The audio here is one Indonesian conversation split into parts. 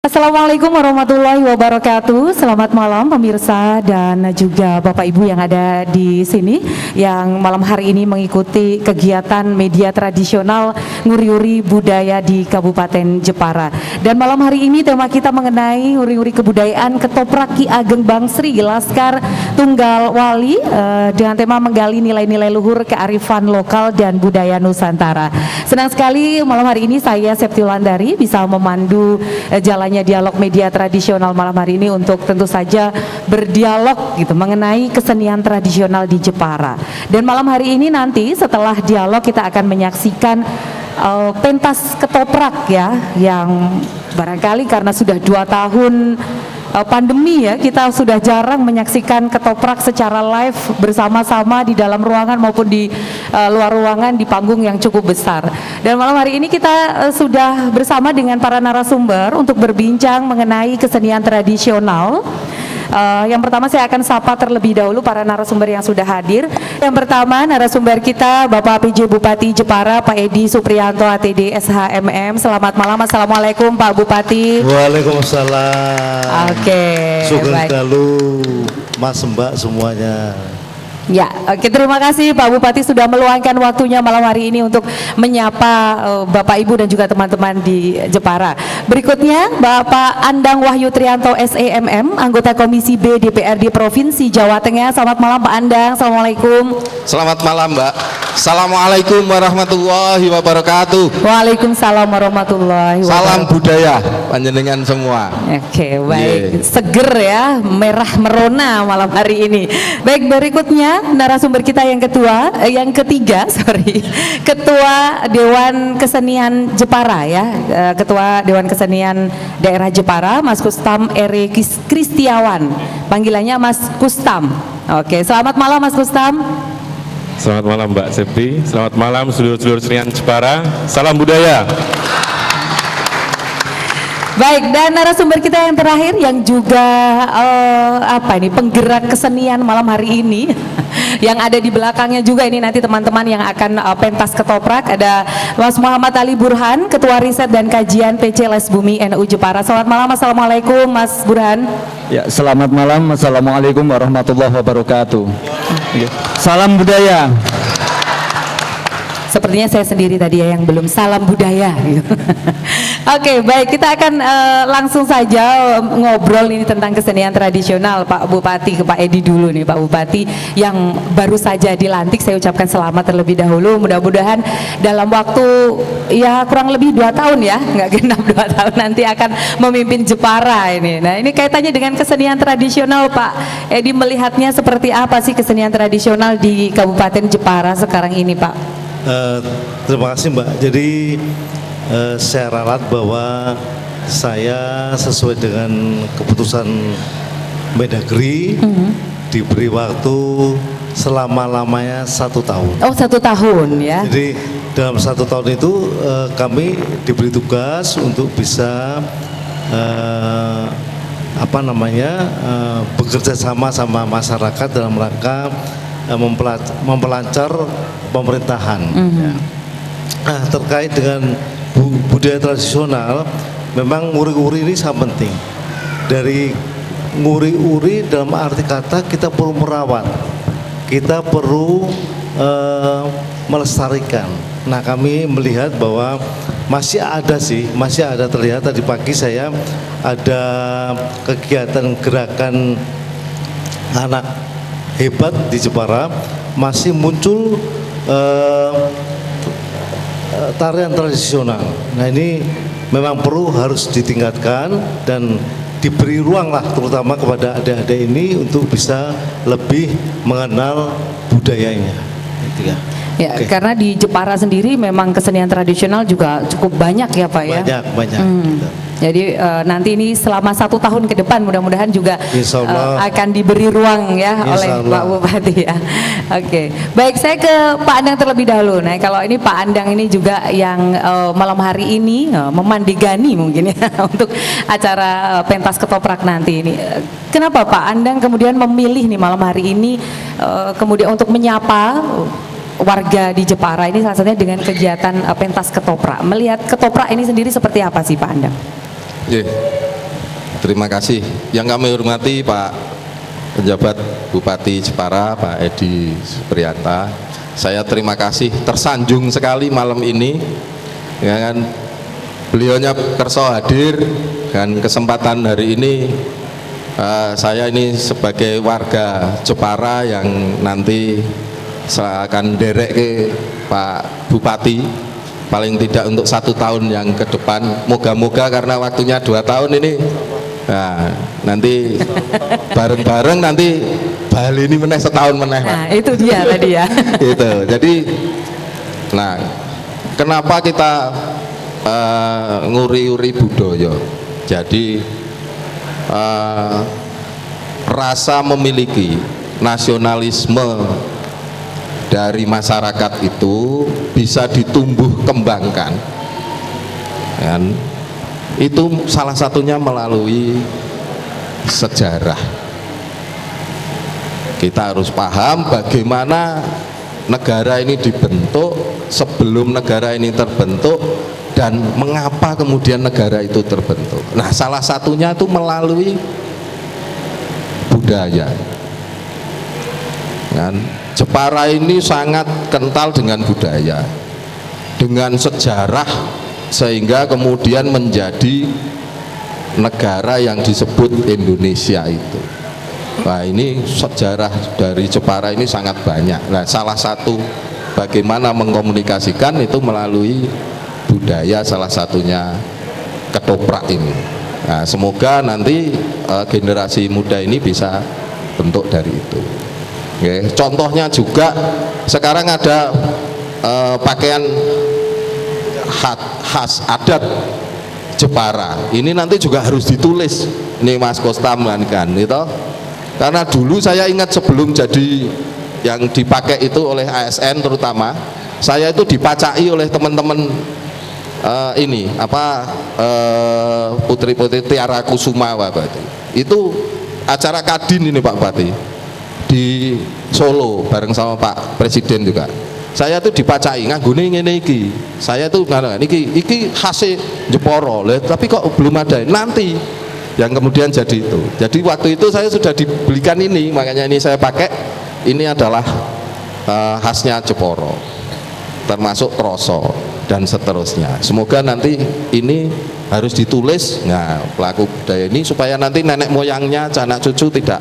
Assalamualaikum warahmatullahi wabarakatuh. Selamat malam pemirsa dan juga Bapak Ibu yang ada di sini yang malam hari ini mengikuti kegiatan media tradisional nguri-nguri budaya di Kabupaten Jepara. Dan malam hari ini tema kita mengenai nguri-nguri kebudayaan Ketoprak Ki Ageng Bangsri Laskar Tunggal Wali dengan tema menggali nilai-nilai luhur kearifan lokal dan budaya Nusantara. Senang sekali malam hari ini saya Septi Wulandari bisa memandu jalannya dialog media tradisional malam hari ini untuk tentu saja berdialog gitu mengenai kesenian tradisional di Jepara. Dan malam hari ini nanti setelah dialog kita akan menyaksikan pentas ketoprak ya, yang barangkali karena sudah 2 tahun pandemi ya, kita sudah jarang menyaksikan ketoprak secara live bersama-sama di dalam ruangan maupun di luar ruangan di panggung yang cukup besar. Dan malam hari ini kita sudah bersama dengan para narasumber untuk berbincang mengenai kesenian tradisional. Yang pertama saya akan sapa terlebih dahulu para narasumber yang sudah hadir. Yang pertama narasumber kita Bapak PJ Bupati Jepara Pak Edi Supriyanto ATD SHMM. Selamat malam, Assalamualaikum Pak Bupati. Waalaikumsalam. Oke, Sugeng dalu Mas Mbak semuanya. Ya, oke, terima kasih Pak Bupati sudah meluangkan waktunya malam hari ini untuk menyapa Bapak Ibu dan juga teman-teman di Jepara. Berikutnya Bapak Andang Wahyu Trianto SEMM, anggota Komisi B DPRD Provinsi Jawa Tengah. Selamat malam Pak Andang, Assalamualaikum. Selamat malam Mbak. Assalamualaikum warahmatullahi wabarakatuh. Waalaikumsalam warahmatullahi wabarakatuh. Salam budaya panjenengan semua. Oke, baik. Seger ya, merah merona malam hari ini. Baik, berikutnya narasumber kita yang ketiga, Ketua Dewan Kesenian Jepara ya, Ketua Dewan Kesenian Daerah Jepara, Mas Kustam Ere Kristiawan. Panggilannya Mas Kustam. Oke, selamat malam Mas Kustam. Selamat malam Mbak Septi, selamat malam sedulur-sedulur kesenian Jepara, salam budaya. Baik, dan narasumber kita yang terakhir yang juga penggerak kesenian malam hari ini yang ada di belakangnya juga ini nanti teman-teman yang akan pentas ketoprak, ada Mas Muhammad Ali Burhan, Ketua Riset dan Kajian PC Les Bumi NU Jepara. Selamat malam, Assalamualaikum Mas Burhan. Ya, selamat malam, Assalamualaikum warahmatullahi wabarakatuh. Salam budaya. Sepertinya saya sendiri tadi ya yang belum salam budaya gitu. Oke, baik, kita akan langsung saja ngobrol ini tentang kesenian tradisional. Pak Bupati, ke Pak Edi dulu nih Pak Bupati yang baru saja dilantik, saya ucapkan selamat terlebih dahulu. Mudah-mudahan dalam waktu ya kurang lebih 2 tahun ya, nggak genap 2 tahun nanti akan memimpin Jepara ini. Nah, ini kaitannya dengan kesenian tradisional Pak Edi, melihatnya seperti apa sih kesenian tradisional di Kabupaten Jepara sekarang ini Pak? Terima kasih Mbak. Jadi saya ralat bahwa saya sesuai dengan keputusan Mendagri diberi waktu selama-lamanya 1 tahun. Oh, 1 tahun ya. Jadi dalam 1 tahun itu kami diberi tugas untuk bisa bekerja sama masyarakat dalam rangka mempelancar pemerintahan. Ya. Nah, terkait dengan budaya tradisional, memang nguri-nguri ini sangat penting. Dari nguri-nguri dalam arti kata kita perlu merawat, kita perlu melestarikan. Nah, kami melihat bahwa masih ada terlihat tadi pagi saya ada kegiatan gerakan anak hebat di Jepara, masih muncul tarian tradisional. Nah, ini memang harus ditingkatkan dan diberi ruang lah terutama kepada adik-adik ini untuk bisa lebih mengenal budayanya. Gitu ya. Ya, karena di Jepara sendiri memang kesenian tradisional juga cukup banyak ya Pak ya. Banyak. Gitu. Jadi nanti ini selama 1 tahun ke depan mudah-mudahan juga akan diberi ruang ya oleh Pak Bupati ya. Oke, baik, saya ke Pak Andang terlebih dahulu. Nah, kalau ini Pak Andang ini juga yang malam hari ini memandigani mungkin ya untuk acara pentas ketoprak nanti ini. Kenapa Pak Andang kemudian memilih nih malam hari ini kemudian untuk menyapa warga di Jepara ini salah satunya dengan kegiatan pentas ketoprak. Melihat ketoprak ini sendiri seperti apa sih Pak Andang? terima kasih. Yang kami hormati Pak Penjabat Bupati Jepara, Pak Edi Supriyanta. Saya terima kasih, tersanjung sekali malam ini, ya kan, beliaunya kerso hadir dan kesempatan hari ini. Saya ini sebagai warga Jepara yang nanti saya akan derek ke Pak Bupati paling tidak untuk 1 tahun yang ke depan. Moga-moga karena waktunya 2 tahun ini, nah, nanti bareng-bareng nanti Bali ini meneh setahun meneh. Nah, itu dia tadi ya. Itu. Jadi, nah, kenapa kita nguri-uri budaya? Jadi rasa memiliki nasionalisme dari masyarakat itu bisa ditumbuh kembangkan, kan? Itu salah satunya melalui sejarah. Kita harus paham bagaimana negara ini dibentuk, sebelum negara ini terbentuk, dan mengapa kemudian negara itu terbentuk. Nah, salah satunya itu melalui budaya, kan? Jepara ini sangat kental dengan budaya, dengan sejarah, sehingga kemudian menjadi negara yang disebut Indonesia itu. Nah, ini sejarah dari Jepara ini sangat banyak. Nah, salah satu bagaimana mengkomunikasikan itu melalui budaya, salah satunya ketoprak ini. Nah, semoga nanti generasi muda ini bisa bentuk dari itu. Oke, contohnya juga sekarang ada pakaian khas adat Jepara. Ini nanti juga harus ditulis. Ini Mas Kostam kan, itu. Karena dulu saya ingat sebelum jadi yang dipakai itu oleh ASN terutama, saya itu dipacai oleh teman-teman ini apa putri-putri Tiara Kusuma Pak Bupati. Itu acara Kadin ini Pak Bupati di Solo bareng sama Pak Presiden juga. Saya tuh dipacai nganggone ngene iki. Saya tuh ngono iki khase Jepara. Tapi kok belum ada. Nanti yang kemudian jadi itu. Jadi waktu itu saya sudah dibelikan ini, makanya ini saya pakai. Ini adalah khasnya Jepara, termasuk kroso dan seterusnya. Semoga nanti ini harus ditulis, nah pelaku budaya ini supaya nanti nenek moyangnya, anak cucu tidak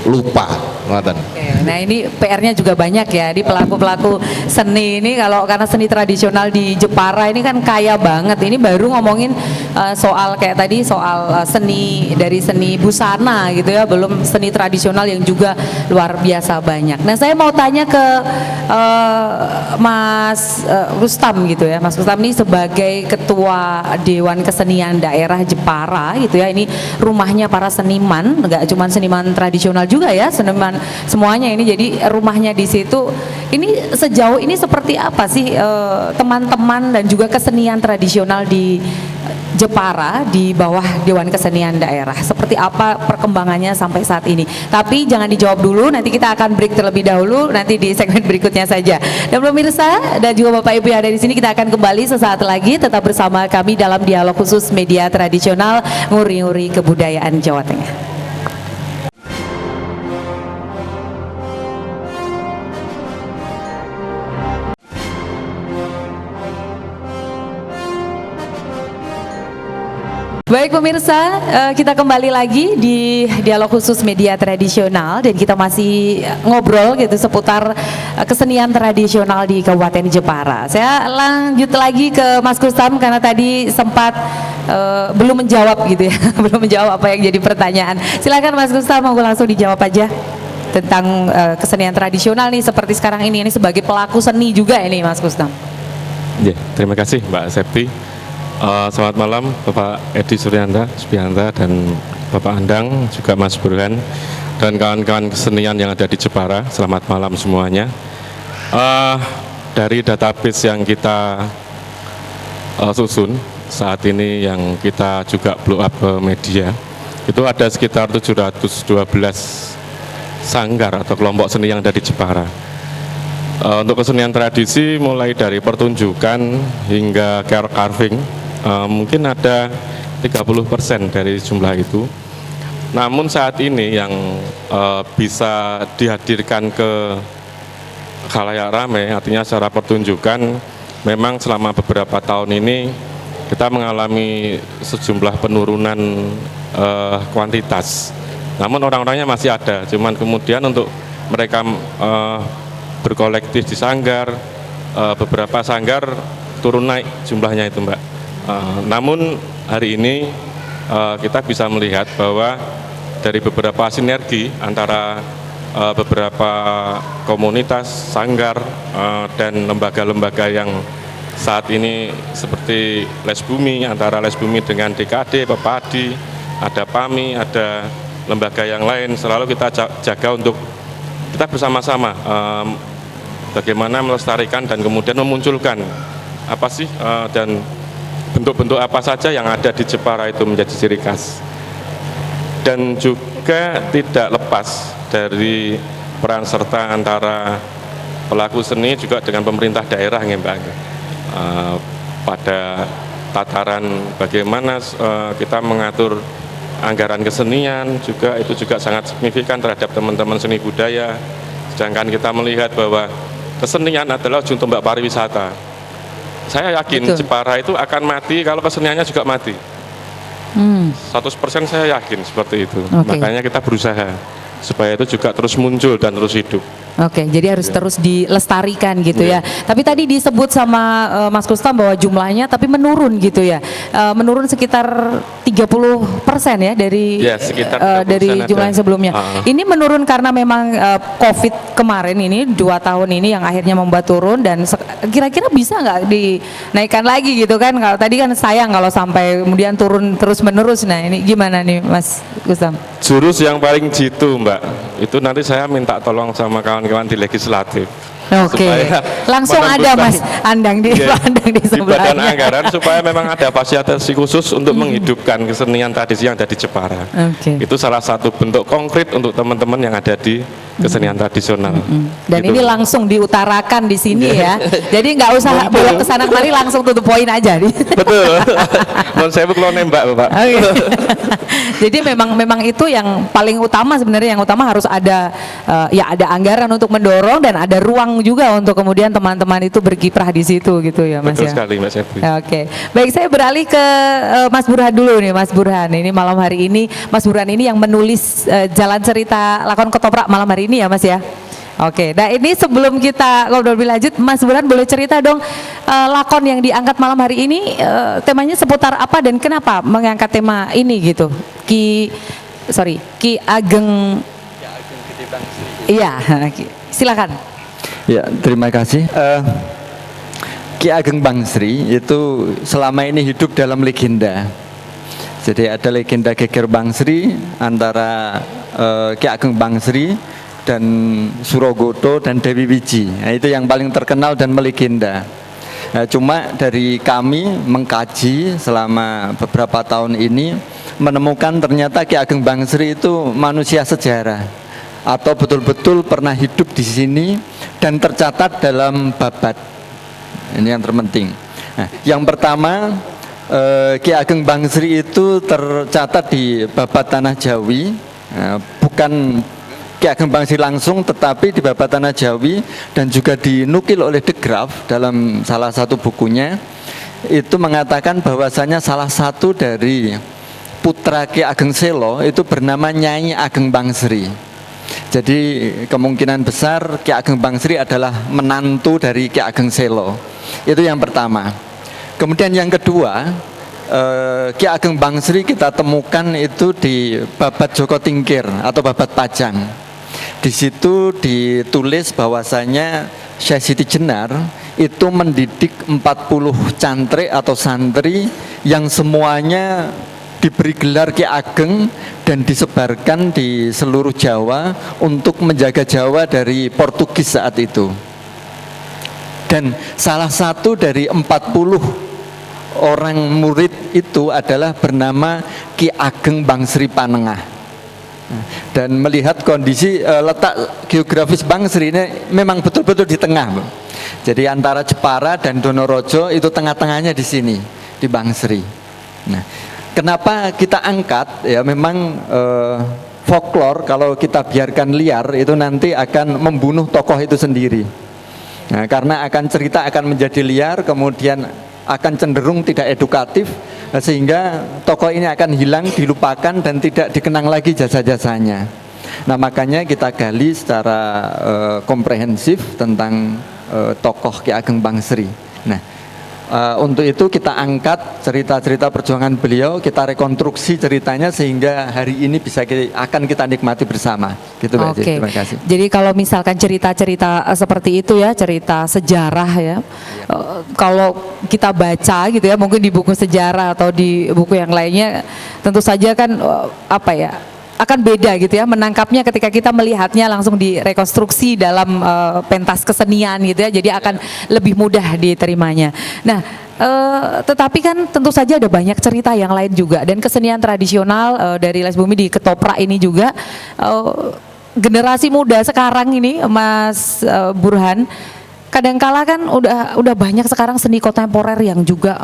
lupa. Oke, nah ini PR-nya juga banyak ya di pelaku-pelaku seni ini. Kalau karena seni tradisional di Jepara ini kan kaya banget. Ini baru ngomongin soal kayak tadi soal seni dari seni busana gitu ya, belum seni tradisional yang juga luar biasa banyak. Nah saya mau tanya ke Mas Rustam gitu ya. Mas Rustam ini sebagai Ketua Dewan Kesenian Daerah Jepara gitu ya. Ini rumahnya para seniman, nggak cuma seniman tradisional juga ya, seniman semuanya ini, jadi rumahnya di situ. Ini sejauh ini seperti apa sih teman-teman dan juga kesenian tradisional di Jepara di bawah Dewan Kesenian Daerah? Seperti apa perkembangannya sampai saat ini? Tapi jangan dijawab dulu, nanti kita akan break terlebih dahulu, nanti di segmen berikutnya saja. Dan pemirsa dan juga Bapak Ibu yang ada di sini, kita akan kembali sesaat lagi, tetap bersama kami dalam dialog khusus media tradisional nguri-nguri kebudayaan Jawa Tengah. Baik pemirsa, kita kembali lagi di dialog khusus media tradisional dan kita masih ngobrol gitu seputar kesenian tradisional di Kabupaten Jepara. Saya lanjut lagi ke Mas Kustam karena tadi sempat belum menjawab gitu ya, belum menjawab apa yang jadi pertanyaan. Silakan Mas Kustam, mau langsung dijawab aja tentang kesenian tradisional nih seperti sekarang ini sebagai pelaku seni juga ini Mas Kustam. Ya, terima kasih Mbak Septi. Selamat malam Bapak Edi Supriyanta dan Bapak Andang, juga Mas Burhan dan kawan-kawan kesenian yang ada di Jepara. Selamat malam semuanya. Dari database yang kita susun saat ini, yang kita juga blow up ke media, itu ada sekitar 712 sanggar atau kelompok seni yang ada di Jepara. Untuk kesenian tradisi mulai dari pertunjukan hingga carving, mungkin ada 30% dari jumlah itu. Namun saat ini yang bisa dihadirkan ke khalayak ramai, artinya secara pertunjukan, memang selama beberapa tahun ini kita mengalami sejumlah penurunan kuantitas. Namun orang-orangnya masih ada, cuman kemudian untuk mereka berkolektif di sanggar, beberapa sanggar turun naik jumlahnya itu, Mbak. Namun hari ini kita bisa melihat bahwa dari beberapa sinergi antara beberapa komunitas, sanggar, dan lembaga-lembaga yang saat ini seperti Les Bumi, antara Les Bumi dengan DKD, Pepadi, ada PAMI, ada lembaga yang lain, selalu kita jaga untuk kita bersama-sama bagaimana melestarikan dan kemudian memunculkan apa sih dan bentuk-bentuk apa saja yang ada di Jepara itu menjadi ciri khas. Dan juga tidak lepas dari peran serta antara pelaku seni juga dengan pemerintah daerah, ya Mbak. Pada tataran bagaimana kita mengatur anggaran kesenian juga itu juga sangat signifikan terhadap teman-teman seni budaya. Sedangkan kita melihat bahwa kesenian adalah ujung tombak pariwisata. Saya yakin Betul. Jepara itu akan mati kalau keseniannya juga mati. 100% saya yakin seperti itu. Oke. Makanya kita berusaha supaya itu juga terus muncul dan terus hidup. Oke, jadi harus terus dilestarikan gitu ya. Tapi tadi disebut sama Mas Kustam bahwa jumlahnya tapi menurun gitu ya. Menurun sekitar 30% ya dari Ya, sekitar 30% dari ada. jumlah yang sebelumnya. Ini menurun karena memang COVID kemarin ini 2 tahun ini yang akhirnya membuat turun dan kira-kira bisa nggak dinaikkan lagi gitu kan? Kalau tadi kan sayang kalau sampai kemudian turun terus menerus. Nah, ini gimana nih Mas Kustam? Jurus yang paling jitu, Mbak, itu nanti saya minta tolong sama kawan-kawan di legislatif. Oke, Supaya langsung ada menembuskan- Mas Andang di Iya, Andang di di badan sebelahnya. anggaran supaya memang ada fasilitasi khusus untuk menghidupkan kesenian tradisi yang ada di Jepara. Oke. Itu salah satu bentuk konkret untuk teman-teman yang ada di kesenian tradisional. Dan Gitu. ini langsung diutarakan di sini ya. Jadi nggak usah Betul. belok ke sana kemari, langsung tutup poin aja. Betul. Mohon saya kalau nembak, Bapak. Oke. Jadi memang itu yang paling utama sebenarnya, yang utama harus ada ya ada anggaran untuk mendorong dan ada ruang juga untuk kemudian teman-teman itu berkiprah di situ gitu ya Mas Betul ya. sekali, Mbak Septi. Oke, baik, saya beralih ke Mas Burhan dulu nih, Mas Burhan. Ini malam hari ini Mas Burhan ini yang menulis jalan cerita lakon Ketoprak malam hari ini ya Mas ya. Oke, nah ini sebelum kita ngobrol lebih lanjut, Mas Burhan boleh cerita dong lakon yang diangkat malam hari ini temanya seputar apa dan kenapa mengangkat tema ini gitu? Ki Ageng. Iya, silakan. Ya, terima kasih. Ki Ageng Bangsri itu selama ini hidup dalam legenda. Jadi ada legenda geger Bangsri antara Ki Ageng Bangsri dan Surogoto dan Dewi Wiji. Nah, itu yang paling terkenal dan melegenda. Nah, cuma dari kami mengkaji selama beberapa tahun ini menemukan ternyata Ki Ageng Bangsri itu manusia sejarah atau betul-betul pernah hidup di sini dan tercatat dalam babat. Ini yang terpenting. Nah, yang pertama Ki Ageng Bangsri itu tercatat di babat Tanah Jawi, bukan Ki Ageng Bangsri langsung, tetapi di babat Tanah Jawi dan juga dinukil oleh De Graaf dalam salah satu bukunya itu mengatakan bahwasanya salah satu dari putra Ki Ageng Selo itu bernama Nyai Ageng Bangsri. Jadi kemungkinan besar Ki Ageng Bangsri adalah menantu dari Ki Ageng Selo. Itu yang pertama. Kemudian yang kedua, Ki Ageng Bangsri kita temukan itu di babat Joko Tingkir atau babat Pajang. Di situ ditulis bahwasanya Syekh Siti Jenar itu mendidik 40 cantrik atau santri yang semuanya diberi gelar Ki Ageng dan disebarkan di seluruh Jawa untuk menjaga Jawa dari Portugis saat itu. Dan salah satu dari 40 orang murid itu adalah bernama Ki Ageng Bangsri Panengah. Dan melihat kondisi letak geografis Bangsri ini memang betul-betul di tengah. Jadi antara Jepara dan Donorojo itu tengah-tengahnya di sini, di Bangsri. Nah, kenapa kita angkat ya, memang folklore kalau kita biarkan liar itu nanti akan membunuh tokoh itu sendiri. Nah, karena cerita akan menjadi liar, kemudian akan cenderung tidak edukatif, sehingga tokoh ini akan hilang, dilupakan dan tidak dikenang lagi jasa-jasanya. Nah, makanya kita gali secara komprehensif tentang tokoh Ki Ageng Bangsri. Nah, untuk itu kita angkat cerita-cerita perjuangan beliau, kita rekonstruksi ceritanya sehingga hari ini akan kita nikmati bersama. Gitu, Mbak. Oke. Terima kasih. Jadi kalau misalkan cerita-cerita seperti itu ya, cerita sejarah ya, kalau kita baca gitu ya, mungkin di buku sejarah atau di buku yang lainnya, tentu saja kan apa ya, akan beda gitu ya menangkapnya ketika kita melihatnya langsung direkonstruksi dalam pentas kesenian gitu ya, jadi akan lebih mudah diterimanya. Nah, tetapi kan tentu saja ada banyak cerita yang lain juga, dan kesenian tradisional dari Les Bumi di Ketoprak ini juga generasi muda sekarang ini, Mas Burhan, kadangkala kan udah banyak sekarang seni kontemporer yang juga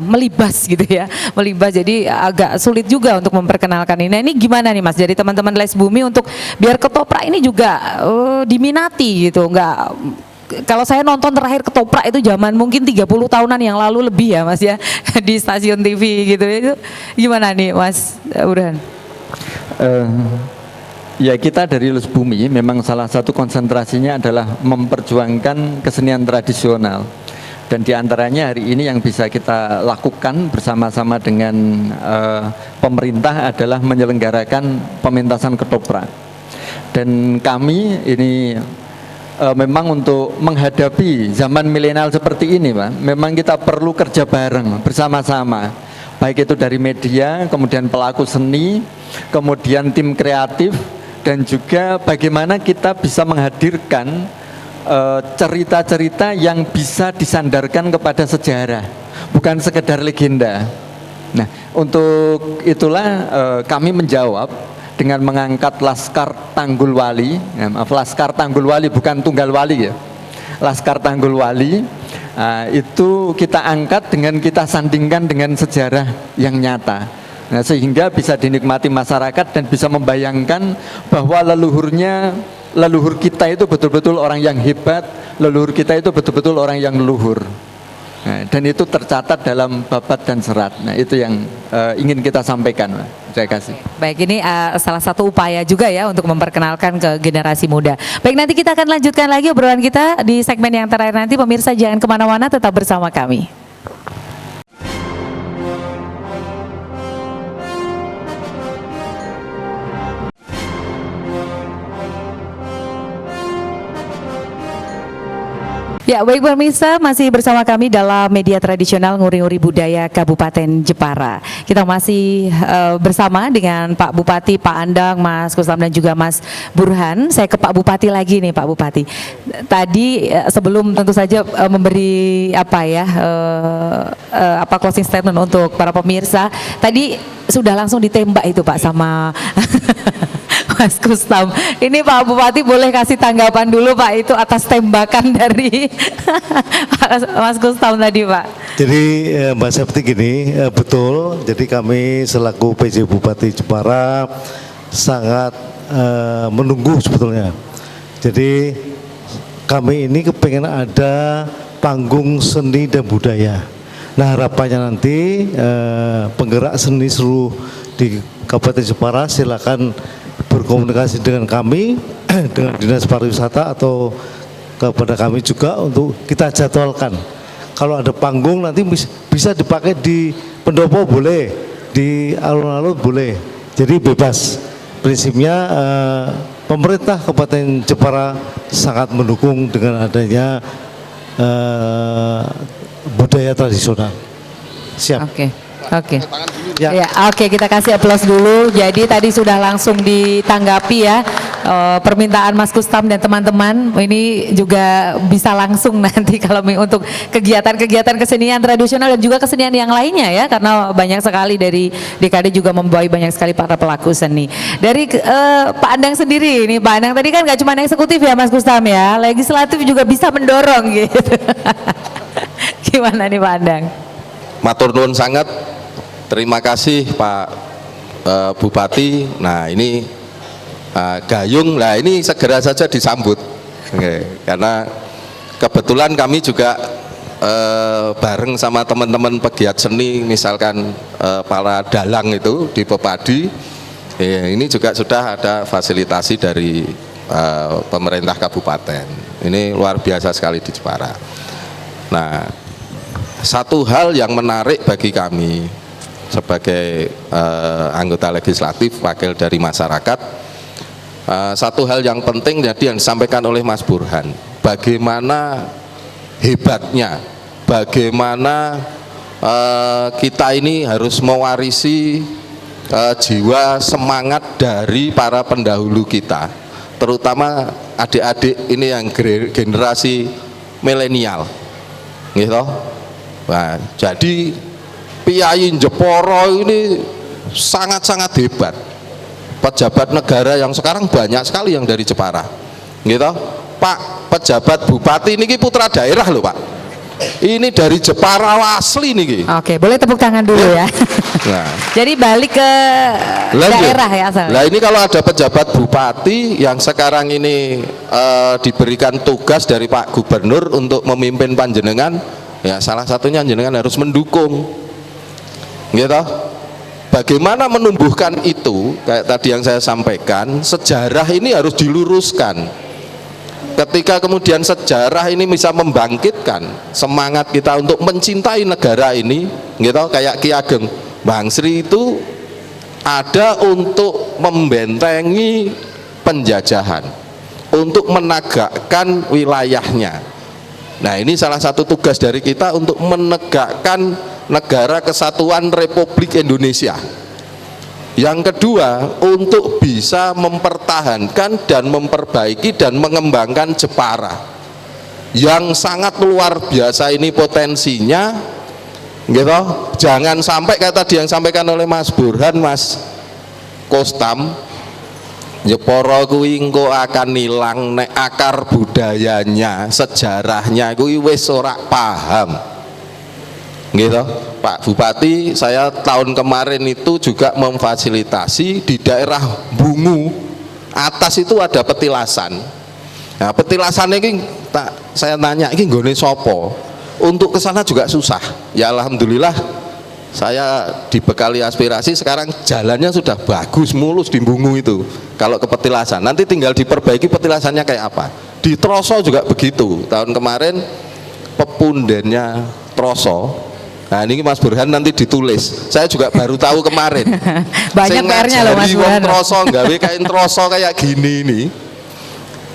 melibas gitu ya, melibas, jadi agak sulit juga untuk memperkenalkan ini. Nah, ini gimana nih Mas dari teman-teman Les Bumi untuk biar Ketoprak ini juga diminati gitu, kalau saya nonton terakhir Ketoprak itu zaman mungkin 30 tahunan yang lalu lebih ya Mas ya, di stasiun TV gitu, itu gimana nih Mas Burhan? Ya, kita dari Les Bumi memang salah satu konsentrasinya adalah memperjuangkan kesenian tradisional, dan diantaranya hari ini yang bisa kita lakukan bersama-sama dengan pemerintah adalah menyelenggarakan pementasan Ketoprak. Dan kami ini memang untuk menghadapi zaman milenial seperti ini, Pak, memang kita perlu kerja bareng bersama-sama, baik itu dari media, kemudian pelaku seni, kemudian tim kreatif, dan juga bagaimana kita bisa menghadirkan cerita-cerita yang bisa disandarkan kepada sejarah, bukan sekedar legenda. Nah, untuk itulah kami menjawab dengan mengangkat Laskar Tanggul Wali, Laskar Tanggul Wali bukan Tunggal Wali ya, Laskar Tanggul Wali. Itu kita angkat dengan kita sandingkan dengan sejarah yang nyata. Nah, sehingga bisa dinikmati masyarakat dan bisa membayangkan bahwa leluhur kita itu betul-betul orang yang hebat, leluhur kita itu betul-betul orang yang leluhur. Nah, dan itu tercatat dalam babat dan serat. Nah, itu yang ingin kita sampaikan. Terima kasih. Baik, ini salah satu upaya juga ya untuk memperkenalkan ke generasi muda. Baik, nanti kita akan lanjutkan lagi obrolan kita di segmen yang terakhir nanti. Pemirsa jangan kemana-mana, tetap bersama kami. Ya, baik pemirsa, masih bersama kami dalam media tradisional Nguri-Nguri Budaya Kabupaten Jepara. Kita masih bersama dengan Pak Bupati, Pak Andang, Mas Kustam dan juga Mas Burhan. Saya ke Pak Bupati lagi nih, Pak Bupati. Tadi sebelum tentu saja memberi closing statement untuk para pemirsa, tadi sudah langsung ditembak itu Pak sama Mas Kustam. Ini Pak Bupati boleh kasih tanggapan dulu Pak itu atas tembakan dari Mas Kustam tadi Pak. Jadi Mbak Septi gini, betul, jadi kami selaku PJ Bupati Jepara sangat menunggu sebetulnya. Jadi kami ini kepengen ada panggung seni dan budaya. Nah, harapannya nanti penggerak seni seluruh di Kabupaten Jepara silakan berkomunikasi dengan kami, dengan Dinas Pariwisata atau kepada kami juga untuk kita jadwalkan. Kalau ada panggung nanti bisa dipakai di pendopo boleh, di alun-alun boleh. Jadi bebas. Prinsipnya pemerintah Kabupaten Jepara sangat mendukung dengan adanya budaya tradisional. Siap. Oke. Ya. Oke, kita kasih aplaus dulu. Jadi tadi sudah langsung ditanggapi ya permintaan Mas Kustam dan teman-teman. Ini juga bisa langsung nanti kalau untuk kegiatan-kegiatan kesenian tradisional dan juga kesenian yang lainnya ya, karena banyak sekali dari DKD juga membawa banyak sekali para pelaku seni. Dari Pak Andang sendiri, ini Pak Andang tadi kan nggak cuma eksekutif ya Mas Kustam ya, legislatif juga bisa mendorong gitu. Gimana nih Pak Andang? Matur nuwun sangat terima kasih Pak Bupati. Nah ini gayung, nah ini segera saja disambut. Oke, karena kebetulan kami juga bareng sama teman-teman pegiat seni, misalkan para dalang itu di Pepadi. Ini juga sudah ada fasilitasi dari pemerintah kabupaten. Ini luar biasa sekali di Jepara. Nah, satu hal yang menarik bagi kami sebagai anggota legislatif, wakil dari masyarakat, satu hal yang penting tadi yang disampaikan oleh Mas Burhan, bagaimana hebatnya, bagaimana kita ini harus mewarisi jiwa semangat dari para pendahulu kita, terutama adik-adik ini yang generasi milenial, gitu. Nah, jadi Piyayi Jepara ini sangat-sangat hebat. Pejabat negara yang sekarang banyak sekali yang dari Jepara, gitu. Pak pejabat bupati ini putra daerah loh Pak. Ini dari Jepara asli nih. Oke, boleh tepuk tangan dulu ya. Nah, Jadi balik ke daerah ya asal. Nah ini kalau ada pejabat bupati yang sekarang ini diberikan tugas dari Pak Gubernur untuk memimpin panjenengan, ya salah satunya jenengan harus mendukung, gitu. Bagaimana menumbuhkan itu? Kayak tadi yang saya sampaikan, sejarah ini harus diluruskan. Ketika kemudian sejarah ini bisa membangkitkan semangat kita untuk mencintai negara ini, gitu, kayak Ki Ageng Bangsri itu ada untuk membentengi penjajahan, untuk menegakkan wilayahnya. Nah ini salah satu tugas dari kita untuk menegakkan negara kesatuan Republik Indonesia. Yang kedua, untuk bisa mempertahankan dan memperbaiki dan mengembangkan Jepara yang sangat luar biasa ini potensinya, gitu. Jangan sampai kayak tadi yang sampaikan oleh Mas Burhan, Mas Kostam, Jepara kuwi engko akan hilang nek akar budayanya, sejarahnya kuwi wis ora paham, gitu. Pak Bupati, saya tahun kemarin itu juga memfasilitasi di daerah Bungu atas itu ada petilasan. Nah petilasan ini saya tanya ini nggone sopo, untuk kesana juga susah. Ya alhamdulillah saya dibekali aspirasi, sekarang jalannya sudah bagus mulus di Bungu itu. Kalau ke petilasan nanti tinggal diperbaiki petilasannya kayak apa. Di Troso juga begitu, tahun kemarin pepundennya Troso. Nah ini Mas Burhan nanti ditulis. Saya juga baru tahu kemarin. Banyak PR-nya loh Mas Burhan. Troso nggawe kain troso kayak gini ini.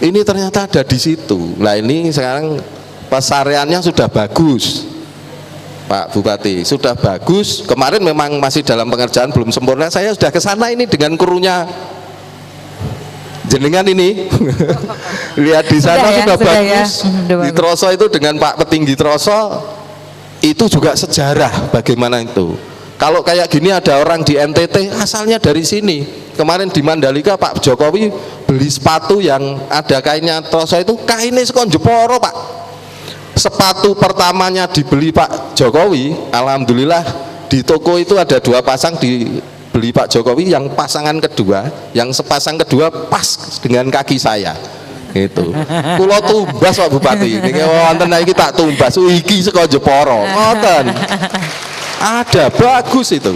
Ini ternyata ada di situ. Nah ini sekarang pesariannya sudah bagus, Pak Bupati, sudah bagus. Kemarin memang masih dalam pengerjaan, belum sempurna. Saya sudah ke sana ini dengan krunya jenengan ini. Lihat di sana sudah bagus. Ya. Di Troso itu dengan Pak Petinggi Troso itu juga sejarah bagaimana itu. Kalau kayak gini ada orang di NTT asalnya dari sini. Kemarin di Mandalika Pak Jokowi beli sepatu yang ada kainnya Troso itu, kainnya sekon Jepara Pak. Sepatu pertamanya dibeli Pak Jokowi, alhamdulillah di toko itu ada 2 pasang dibeli Pak Jokowi, yang pasangan kedua, yang sepasang kedua pas dengan kaki saya. Itu kula tumbas Pak Bupati niki wonten iki tak tumbas iki saka Jepara ngoten. Ada bagus itu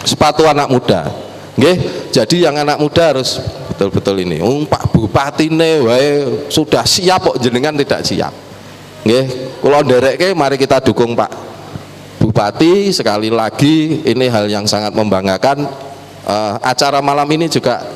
sepatu anak muda nggih. Jadi yang anak muda harus betul-betul ini. Pak Bupatine wae sudah siap kok, jenengan tidak siap nggih. Kula nderekke mari kita dukung Pak Bupati. Sekali lagi ini hal yang sangat membanggakan. Acara malam ini juga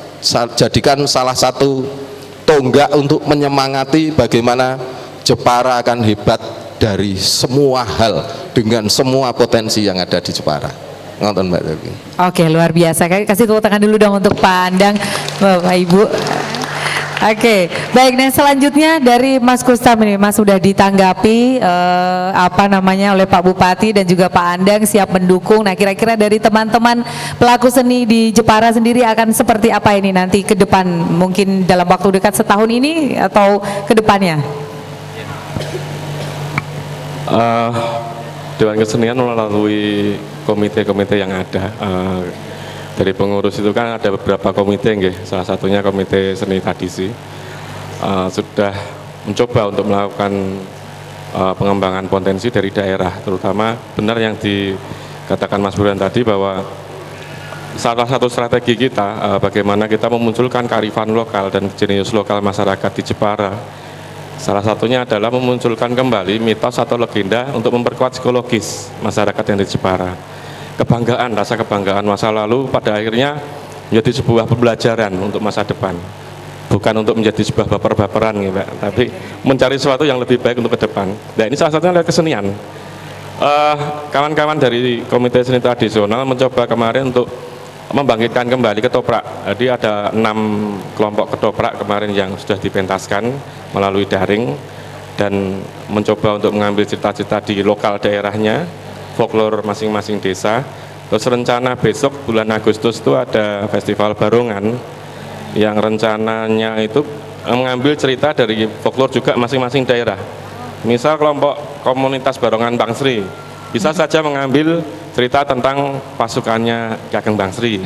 jadikan salah satu tonggak untuk menyemangati bagaimana Jepara akan hebat dari semua hal dengan semua potensi yang ada di Jepara. Nonton Mbak Devi. Oke, luar biasa. Kasih tepuk tangan dulu dong untuk Pak Andang, Bapak Ibu. Oke, baik. Dan selanjutnya dari Mas Kustam ini, Mas sudah ditanggapi oleh Pak Bupati dan juga Pak Andang siap mendukung. Nah, kira-kira dari teman-teman pelaku seni di Jepara sendiri akan seperti apa ini nanti ke depan? Mungkin dalam waktu dekat setahun ini atau ke depannya? Dewan Kesenian melalui komite-komite yang ada. Dari pengurus itu kan ada beberapa komite, nggih. Salah satunya komite seni tradisi sudah mencoba untuk melakukan pengembangan potensi dari daerah, terutama benar yang dikatakan Mas Burhan tadi bahwa salah satu strategi kita bagaimana kita memunculkan kearifan lokal dan jenius lokal masyarakat di Jepara. Salah satunya adalah memunculkan kembali mitos atau legenda untuk memperkuat psikologis masyarakat yang di Jepara. Kebanggaan, rasa kebanggaan masa lalu pada akhirnya menjadi sebuah pembelajaran untuk masa depan. Bukan untuk menjadi sebuah baper-baperan gitu, tapi mencari sesuatu yang lebih baik untuk ke depan. Nah, ini salah satunya adalah kesenian. Kawan-kawan dari Komite Seni Tradisional mencoba kemarin untuk membangkitkan kembali ketoprak. Jadi ada 6 kelompok ketoprak kemarin yang sudah dipentaskan melalui daring dan mencoba untuk mengambil cita-cita di lokal daerahnya, folklore masing-masing desa. Terus rencana besok bulan Agustus itu ada festival Barongan yang rencananya itu mengambil cerita dari folklore juga masing-masing daerah. Misal kelompok komunitas Barongan Bangsri bisa saja mengambil cerita tentang pasukannya Ki Ageng Bangsri.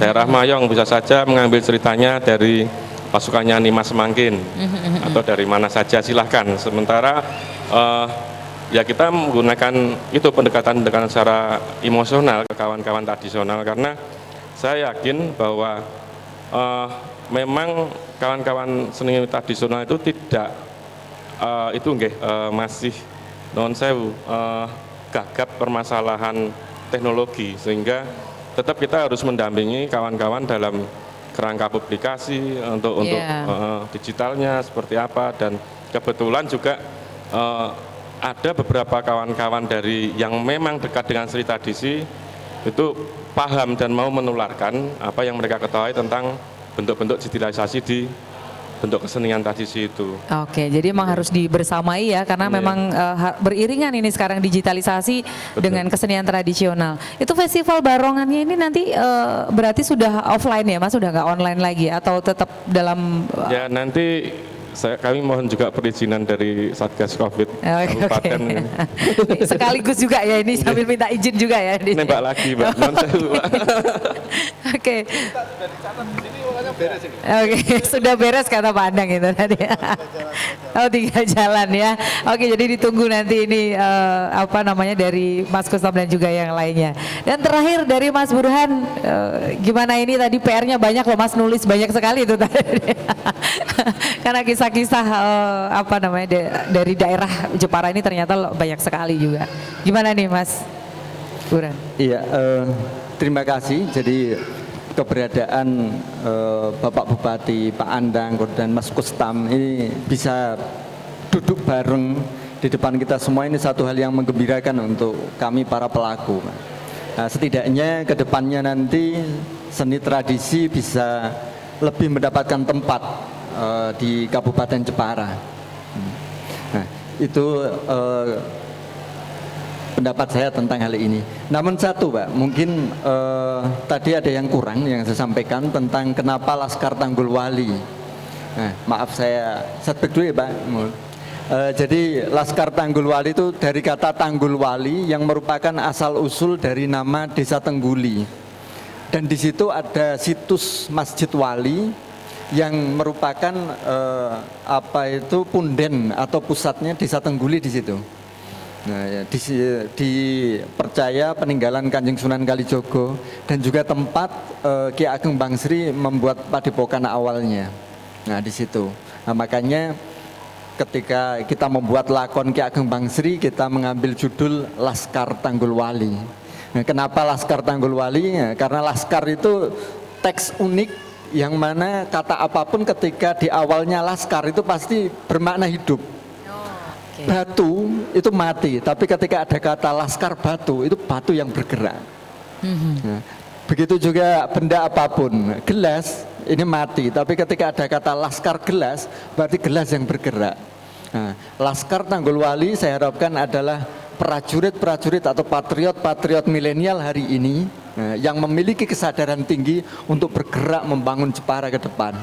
Daerah Mayong bisa saja mengambil ceritanya dari pasukannya Nimas Semangkin atau dari mana saja silahkan. Sementara ya kita menggunakan itu pendekatan-pendekatan secara emosional ke kawan-kawan tradisional karena saya yakin bahwa memang kawan-kawan seni tradisional itu tidak itu masih non sewu gagap permasalahan teknologi, sehingga tetap kita harus mendampingi kawan-kawan dalam kerangka publikasi untuk digitalnya seperti apa. Dan kebetulan juga ada beberapa kawan-kawan dari yang memang dekat dengan seni tradisi itu paham dan mau menularkan apa yang mereka ketahui tentang bentuk-bentuk digitalisasi di bentuk kesenian tradisi itu. Oke, jadi memang harus dibersamai ya, karena memang beriringan ini sekarang digitalisasi dengan kesenian tradisional. Itu festival Barongannya ini nanti berarti sudah offline ya Mas, sudah nggak online lagi atau tetap dalam? Ya nanti kami mohon juga perizinan dari Satgas Covid Kabupaten. Sekaligus juga ya ini sambil minta izin juga ya. Nembak lagi Mbak. Oke. Oke, sudah beres kata Pak Andang itu tadi. Oh, tinggal jalan ya. Oke, jadi ditunggu nanti ini dari Mas Kustam dan juga yang lainnya. Dan terakhir dari Mas Burhan, gimana ini tadi PR-nya banyak loh Mas, nulis banyak sekali itu tadi. Karena kisah-kisah dari daerah Jepara ini ternyata banyak sekali juga. Gimana nih Mas Burhan? Iya, terima kasih. Jadi keberadaan Bapak Bupati, Pak Andang, dan Mas Kustam ini bisa duduk bareng di depan kita semua, ini satu hal yang menggembirakan untuk kami para pelaku. Nah, setidaknya ke depannya nanti seni tradisi bisa lebih mendapatkan tempat di Kabupaten Jepara. Nah, itu pendapat saya tentang hal ini. Namun satu Pak, mungkin tadi ada yang kurang yang saya sampaikan tentang kenapa Laskar Tanggul Wali. Nah, maaf saya setback dulu ya Pak. Jadi Laskar Tanggul Wali itu dari kata Tanggul Wali yang merupakan asal usul dari nama Desa Tengguli. Dan di situ ada situs Masjid Wali yang merupakan punden atau pusatnya Desa Tengguli di situ. Nah, ya, dipercaya peninggalan Kanjeng Sunan Kalijogo dan juga tempat Ki Ageng Bangsri membuat padepokan awalnya. Nah, di situ. Nah, makanya ketika kita membuat lakon Ki Ageng Bangsri, kita mengambil judul Laskar Tanggul Wali. Nah, kenapa Laskar Tanggul Wali? Ya, karena laskar itu teks unik yang mana kata apapun ketika di awalnya laskar itu pasti bermakna hidup. Batu itu mati, tapi ketika ada kata laskar batu, itu batu yang bergerak. Nah, begitu juga benda apapun, gelas ini mati, tapi ketika ada kata laskar gelas, berarti gelas yang bergerak. Nah, Laskar Tanggul Wali saya harapkan adalah prajurit-prajurit atau patriot-patriot milenial hari ini yang memiliki kesadaran tinggi untuk bergerak membangun Jepara ke depan.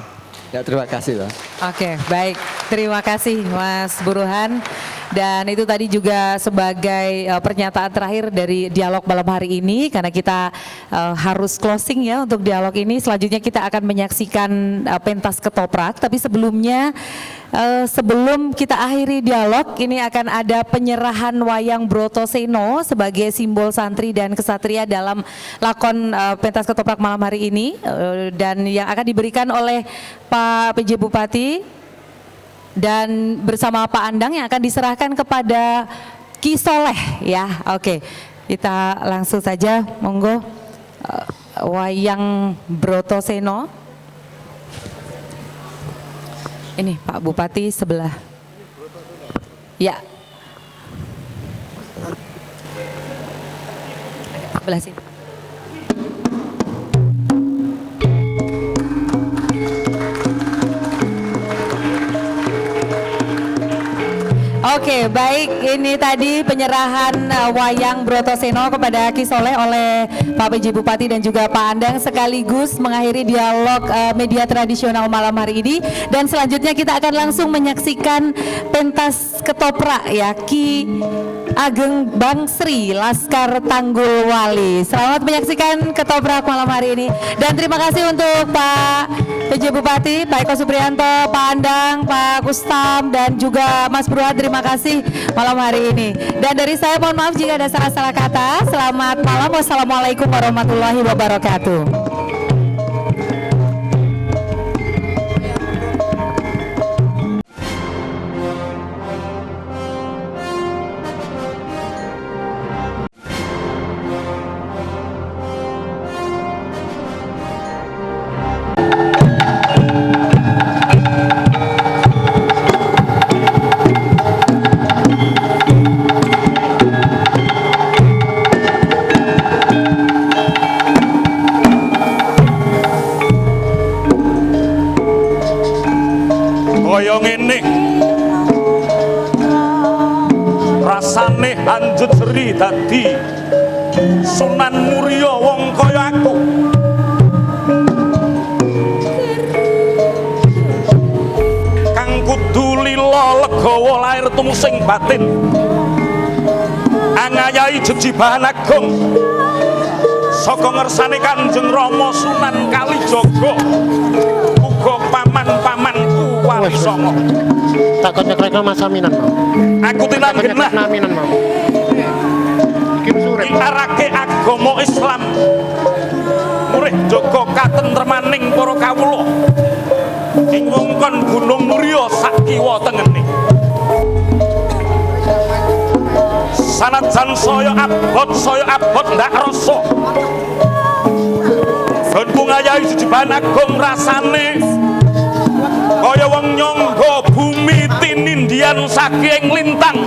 Ya, terima kasih Pak. Oke, baik. Terima kasih Mas Burhan. Dan itu tadi juga sebagai pernyataan terakhir dari dialog malam hari ini, karena kita harus closing ya untuk dialog ini. Selanjutnya kita akan menyaksikan pentas ketoprak, tapi sebelumnya sebelum kita akhiri dialog ini akan ada penyerahan wayang Brotoseno sebagai simbol santri dan kesatria dalam lakon pentas ketoprak malam hari ini, dan yang akan diberikan oleh Pak PJ Bupati dan bersama Pak Andang yang akan diserahkan kepada Ki Soleh ya. Oke, kita langsung saja, monggo wayang Brotoseno. Ini Pak Bupati sebelah. Ya. Sebelah sini. Oke, baik, ini tadi penyerahan wayang Brotoseno kepada Ki Soleh oleh Pak PJ Bupati dan juga Pak Andang, sekaligus mengakhiri dialog media tradisional malam hari ini. Dan selanjutnya kita akan langsung menyaksikan pentas ketoprak ya, Ki Ageng Bangsri Laskar Tanggul Wali. Selamat menyaksikan ketoprak malam hari ini. Dan terima kasih untuk Pak PJ Bupati, Pak Eko Supriyanto, Pak Andang, Pak Kustam, dan juga Mas Burhan. Terima kasih malam hari ini. Dan dari saya mohon maaf jika ada salah-salah kata. Selamat malam. Wassalamualaikum warahmatullahi wabarakatuh. Rasane anjut seri dadi Sunan Muria wong kaya aku. Kang kudu lila legawa lair tumusing batin, angayai jejibahan agung saka ngersane Kanjeng Rama Sunan Kalijaga, uga paman-pamanku wali songo. Takut nyekrek Mas Aminan mau. Aku tinang genah Aminan mau. Iki surip. Diarake agama Islam murih jaga katentremaning para kawula ing wewengkon Gunung Muria sak kiwa tengene. Sanajan saya abot ndak rasa ben ngayahi jejibahan agung rasane kaya wong nyangga bumi tinindian saking lintang.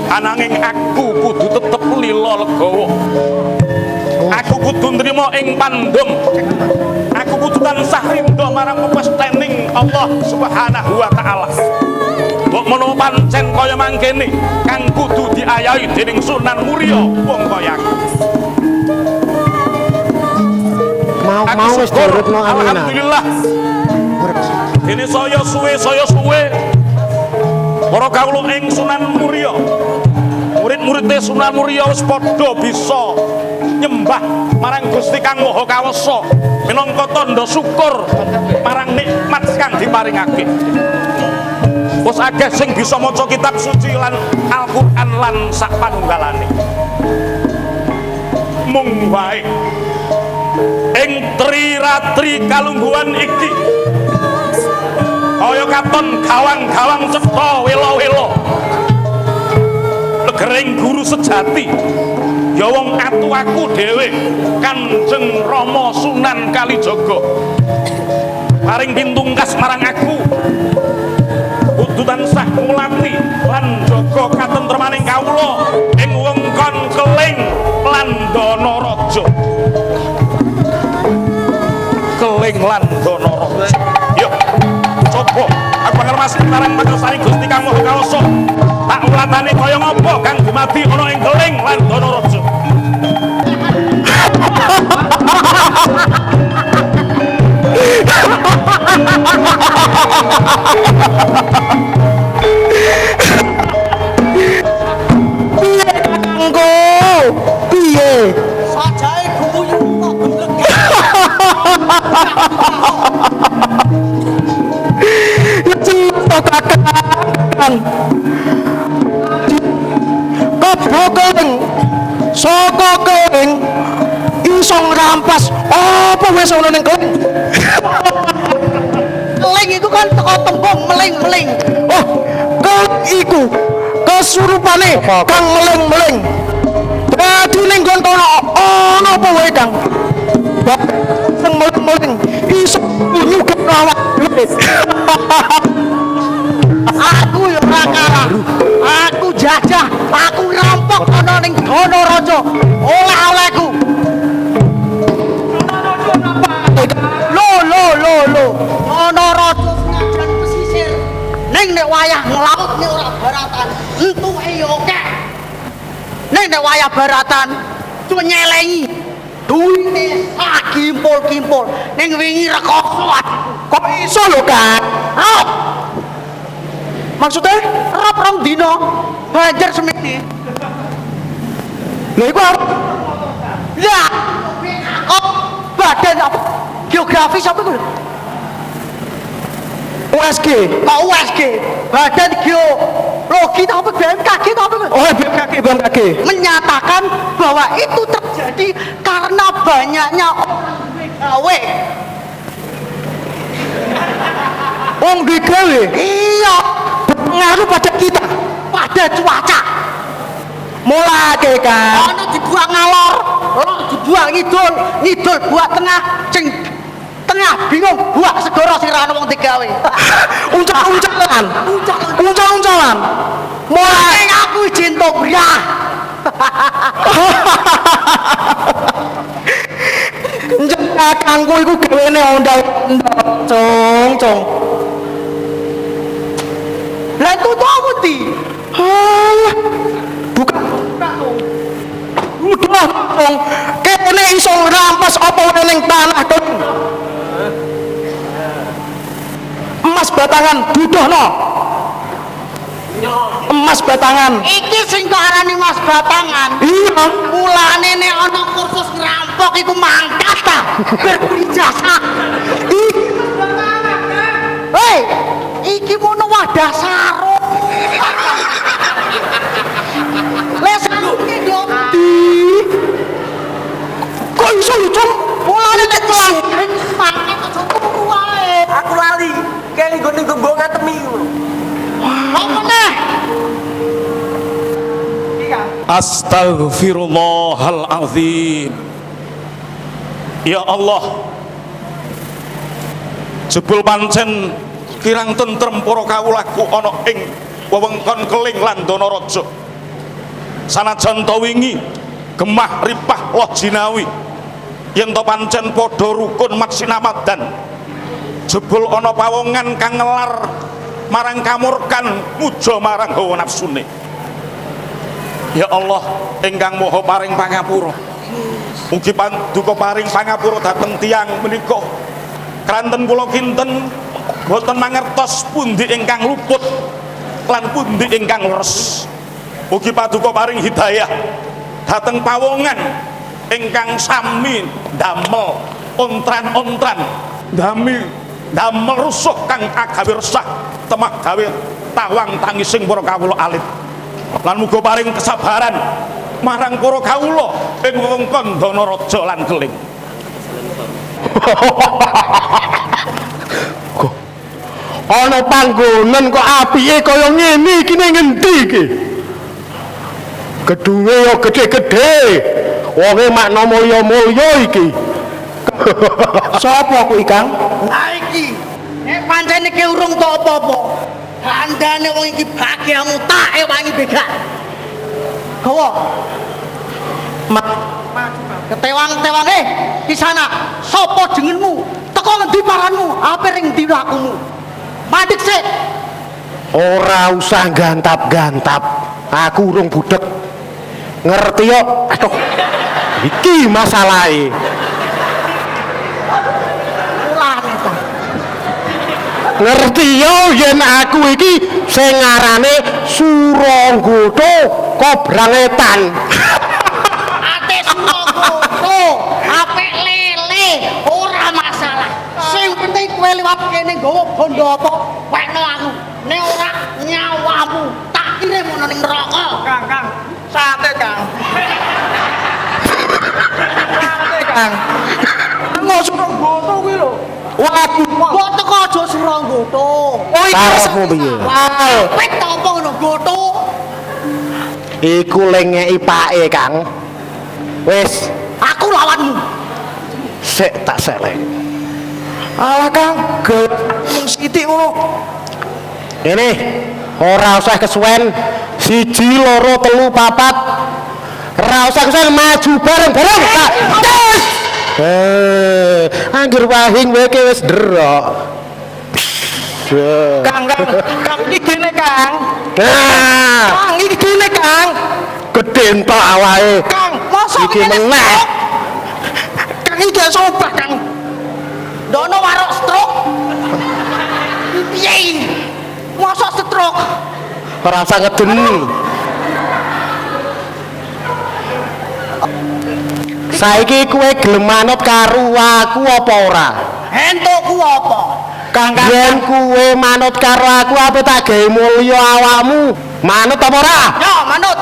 Ananging aku kudu tetep lila legawa, aku kudu nrimo ing pandhem, aku kudu tansah rindu marang pepestening Allah Subhanahu wa taala. Mbok menawa pancen kaya mangkene kang kudu diayahi dening Sunan Muria wong kaya aku. Mau wis diurutno Aminan. Alhamdulillah. Ini saya suwe para kawula ing Sunan Muria, murid-muridé Sunan Muria wis padha bisa nyembah marang Gusti Kang Maha Kawasa minangka tandha syukur marang nikmat kang diparingake. Wis akeh sing bisa maca kitab suci lan Al-Qur'an lan sak panunggalane. Mung wae ing tri-ratri kalungguhan iki kaya katon gawang-gawang cetha welo-welo legering guru sejati ya wong atu aku dhewe Kanjeng Rama Sunan Kalijaga paring pintungkas marang aku kudu tansah ngulati lan jaga katentremaning kawula ing wewengkon Keling lan Danaraja. Keling lan Danaraja. Yuk, coba aku bakal masuk marang madrasah Gusti Kang Maha Kawasa. Tak ulatane kaya ngapa kang dumadi ana ing Keling lan Danaraja. keling iso ngrampas apa wis ana ning keling. Meling itu kan teko tembung meling-meling. Oh, keling iku kesurupane kang meling-meling. Dadi ning nggon kono ana apa wae Kang? Sing meling-meling iso nyugek awak dhewe. Aku ya ora kalah. Aku jajah, aku rampok ana ning Donaraja. Oleh-olehku. Lo. Donaraja senajan pesisir. Ning nek wayah nglaut nek ora baratan, entuke ya akeh. Nek nek wayah baratan, cuma nyelengi. Duwite sakimpul-kimpul. Ning wingi rekoso. Kok iso lho Kang? Maksudnya rap rong dino banjir semiti. Lha iku apa? Ya, kok badan apa? Geografis apa itu? USG. Kok USG? Badan Geologi itu apa? BMKG itu apa? Oh, BMKG. Menyatakan bahwa itu terjadi karena banyaknya orang gawe. Wong digawe Iya, berpengaruh pada kita, pada cuaca. mulake Kang. Ono dibuang ngalor, lor dibuang ngidul, ngidul buat tengah, sing tengah bingung buat segoro sing ra ono wong digawe. Uncak-uncalan. Uncak-uncalan. Mulai aku izin tobrah. Njak kakangku iku gawene ondal-ondal. Cong. Lah itu tuh apa di? Halah. Bukan. Udah, Cong. Kene iso ngrampas apa wae ning tanah kene. Emas batangan dudohno. Emas batangan. Iki sing kok arani Mas Batangan. Iya. Mulane nek ana kursus ngerampok iku mangkat ta. Berijasa. Hei, iki mono wadah sarung. Les sarunge dong. Kok iso lho, Cong? Mulane nek kelangeng mangkat aja turu wae. Aku lali, kayak nggo mbok ngatemi ngono. Apa neh? Astaghfirullahaladzim. Ya Allah, jebul pancen kirang tentrem para kawulaku ana ing wewengkon Keling lan Donaraja. Sanajan to wingi gemah ripah loh jinawi, yen to pancen padha rukun mat sinamadan, jebul ana pawongan kang ngelar marang kamurkan muja marang hawa nafsune. Ya Allah ingkang moho paring pangapura, mugi panduka paring pangapura dhateng tiyang menika. Kranten kula kinten boten mangertos pundi ingkang luput lan pundi ingkang leres. Mugi paduka paring hidayah dhateng pawongan ingkang sami damel ontran-ontran damel rusuh kang agawe resah temah gawe tawang tangising para kawula alit. Lan muga paring kesabaran marang para kawula ing wewengkon Donaraja lan Keling. Ana panggonan kok apike kaya ngene iki ning ngendi iki? Gedunge ya gede-gede. Wonge makna mulya-mulya iki. Sapa kuwi, Kang? Lah iki nek pancen iki urung tok apa-apa. Handane wong iki bagiamu tak wangi begat. Gawa. Ketewang-tewang di sana. Sopo jenengmu? Teko ngendi paranmu? Apa ring ndi lakumu? Mandek sik. Ora usah gantap-gantap. Aku urung budek. Ngerti yo? Aduh. Iki masalahe. Ulane ta. Ngerti yo yen aku iki sing ngarane Suranggoda Kobrangetan. Ate Suranggoda, apik lele, ora masalah. Sing penting kowe liwat kene nggawa bondo apa? Wekno aku. Nek ora nyawamu tak kirim ana ning neraka. Kang, sate Kang. Kang. Engko Suranggoto kuwi lho. Waduh, Kok teko aja Suranggoto. oh iki Karepmu piye? Wah, Pet apa ngono goto? Iku lengeki pake, Kang. Wis, Aku lawanmu. sik tak selek. alah Kang, gel sithik ngono. Ini ora usah kesuwen 1 2 3 4. Ora usah kesuwen maju bareng-bareng. Yes! Angger wahing wae ki wis nderok. Kang, iki gene Kang. Nah, Kang, iki gene Kang. gedhe entok awake. Kang, mosok Iki meneh. Kang iki gak sobah Kang. Dono warok stroke. Piye iki? Mosok stroke. Ora usah ngedeni. Saiki kowe gelem manut karo aku apa ora? Entukku apa? Kang, Yen kowe manut karo aku apa tak gawe mulya awakmu? Manut apa ora? Yo, manut.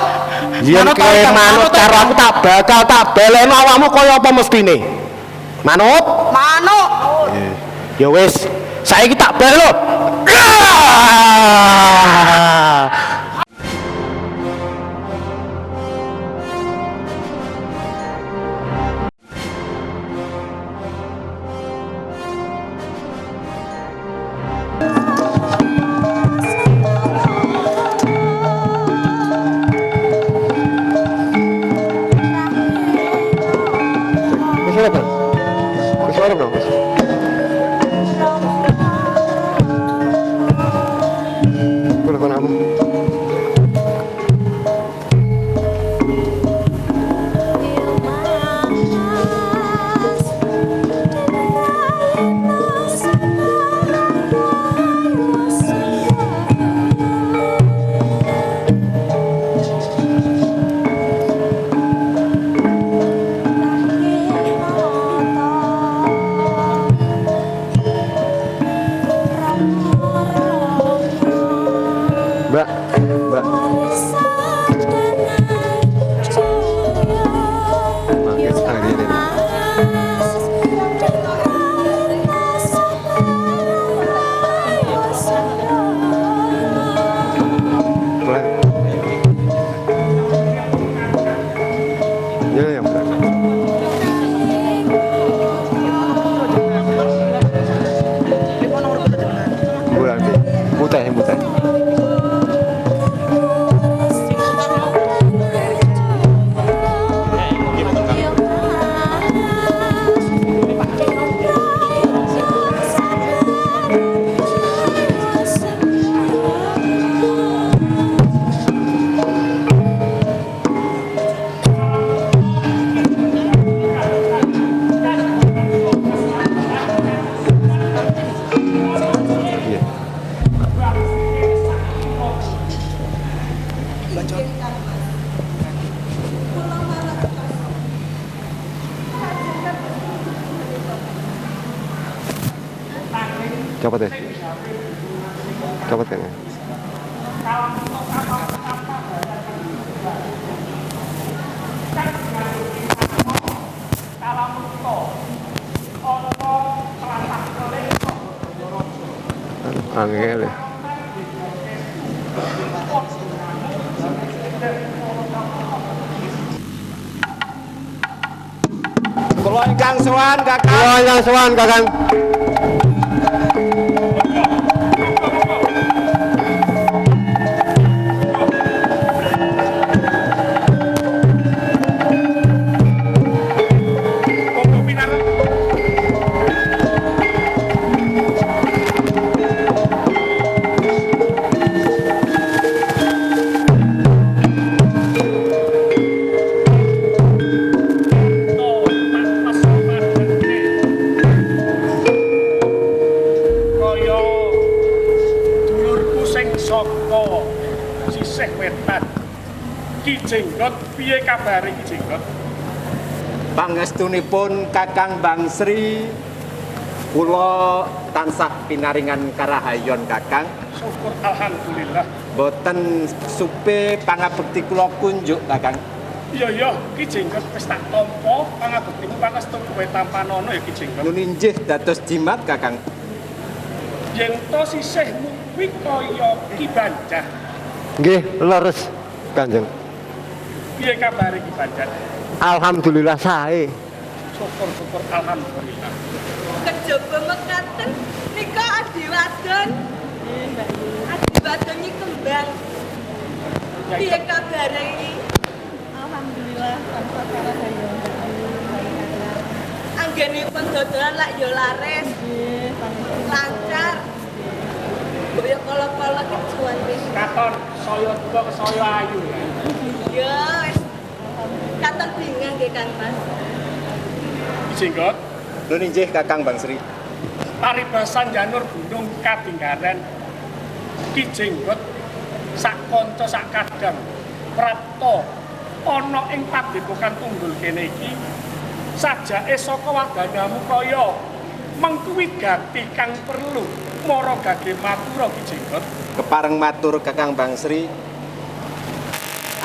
Yen Manut kowe Kang, manut manut, karo Kang. aku tak bakal tak baleni awakmu kaya apa mestine. Manut? Manut. Ya wis, saiki tak bal lho. Mbak, Mbak. Ya, ya, Mbak. Berarti muteh, muteh. Copot deh. Copot kan ya. Angel. Kula ingkang sowan Kakang. Kula ingkang sowan Kakang. Kaya dulurku sing saka sisih wetan. Ki Jenggot, piye kabare Ki Jenggot? Pangestunipun Kakang Bangsri, kula tansah pinaringan karahayon Kakang. Syukur alhamdulillah. Boten supe pangabekti kula kunjuk Kakang. Iya, Ki Jenggot wis tak tampa pangabektimu pangestu kowe tampanono ya Ki Jenggot. Nun injih dados jimat Kakang. Yen to sisihmu kuwi kaya Ki Banjar. Nggih, leres Kanjeng. Piye kabare Ki Banjar? Alhamdulillah sae. Syukur alhamdulillah. Kejaba mekaten nika Adi Wadon. Adi Wadon iki kembang. Piye kabare iki? Alhamdulillah tanpa karahayo. Anggenipun dodolan lak yo laris. Lancar. Boyo kala-kala kecuan wis. Katon saya tuwa saya ayu. Ya wis. Katon bingung nggih Kang Mas. Ki Jenggot, Nun injih Kakang Bang Sri. paribasan janur gunung katinggalan Ki Jenggot sak kanca sak kadang prapta ana ing padepokan Tunggul kene iki sajake saka wadanamu kaya mengkuwi gati kang perlu mara gage matura Ki Jenggot. Kepareng matur Kakang Bang Sri.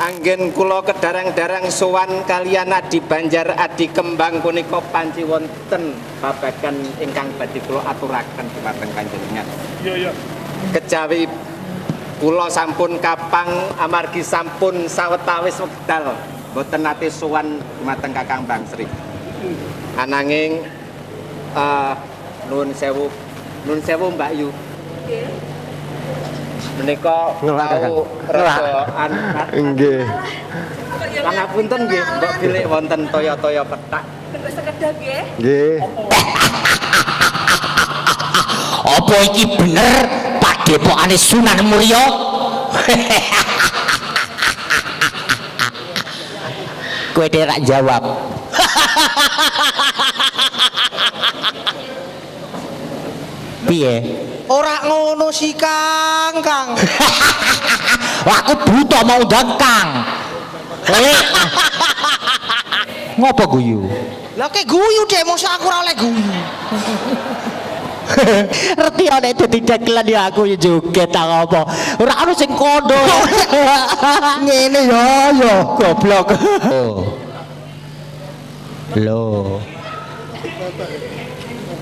Anggen kula kedarang-darang sowan kalian Adi Banjar Adi Kembang punika panci wonten babagan ingkang badhe kula aturaken dumateng panjenengan. Iya. Kejawi kula sampun kapang amargi sampun sawetawis wekdal boten nate sowan dumateng Kakang Bang Sri. Ananging nuwun sewu Mbak Yu. Nggih. Menika tau redoan. Nggih. Pangapunten nggih, mbok bilih wonten toya-toya petak. Wis sekedhap nggih. Nggih. Apa iki bener padepokane Sunan Muria? Kowe ora jawab. Piye? Ora ngono sih Kang. Wah, aku buta mau ndang Kang. Ngopo guyu? Lah ke guyu dek mosok aku ora oleh guyu. Ngerti ana dadi dagelan ya aku ya joget tak apa. Ora ono sing kondo. Ngene yo. Goblok. Loh.